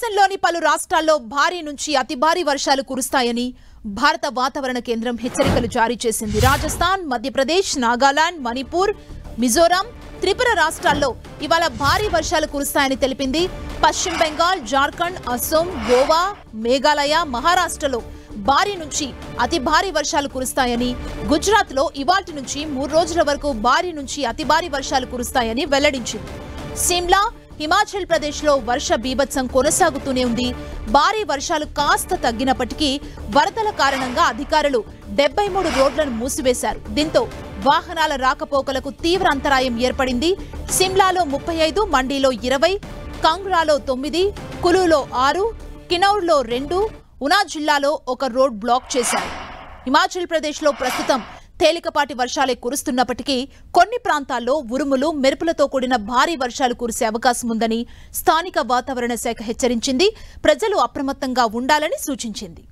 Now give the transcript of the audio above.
దేశంలోని పలు రాష్ట్రాల్లో భారీ నుంచి అతి భారీ వర్షాలు కురుస్తాయని భారత వాతావరణ కేంద్రం హెచ్చరికలు జారీ చేసింది. రాజస్థాన్, మధ్యప్రదేశ్, నాగాలాండ్, మణిపూర్, మిజోరాం, త్రిపుర రాష్ట్రాల్లో ఇవాళ భారీ వర్షాలు కురుస్తాయని తెలిపింది. పశ్చిమ బెంగాల్, జార్ఖండ్, అస్సోం, గోవా, మేఘాలయ, మహారాష్ట్రలో భారీ నుంచి అతి భారీ వర్షాలు కురుస్తాయని, గుజరాత్లో ఇవాల్టి నుంచి 3 రోజుల వరకు భారీ నుంచి అతి భారీ వర్షాలు కురుస్తాయని వెల్లడించింది. సిమ్లా, హిమాచల్ ప్రదేశ్ లో వర్ష బీభత్సం కొనసాగుతూనే ఉంది. భారీ వర్షాలు కాస్త తగ్గినప్పటికీ వరదల కారణంగా అధికారులు 73 రోడ్లను మూసివేశారు. దీంతో వాహనాల రాకపోకలకు తీవ్ర అంతరాయం ఏర్పడింది. సిమ్లాలో 35, మండీలో 20, కాంగ్రాలో 9, కులులో 6, కిన్నౌర్లో 2, ఉనా జిల్లాలో 1 రోడ్ బ్లాక్ చేశారు. హిమాచల్ ప్రదేశ్ లో ప్రస్తుతం తేలికపాటి వర్షాలే కురుస్తున్నప్పటికీ కొన్ని ప్రాంతాల్లో ఉరుములు, మెరుపులతో కూడిన భారీ వర్షాలు కురిసే అవకాశం ఉందని స్థానిక వాతావరణ శాఖ హెచ్చరించింది. ప్రజలు అప్రమత్తంగా ఉండాలని సూచించింది.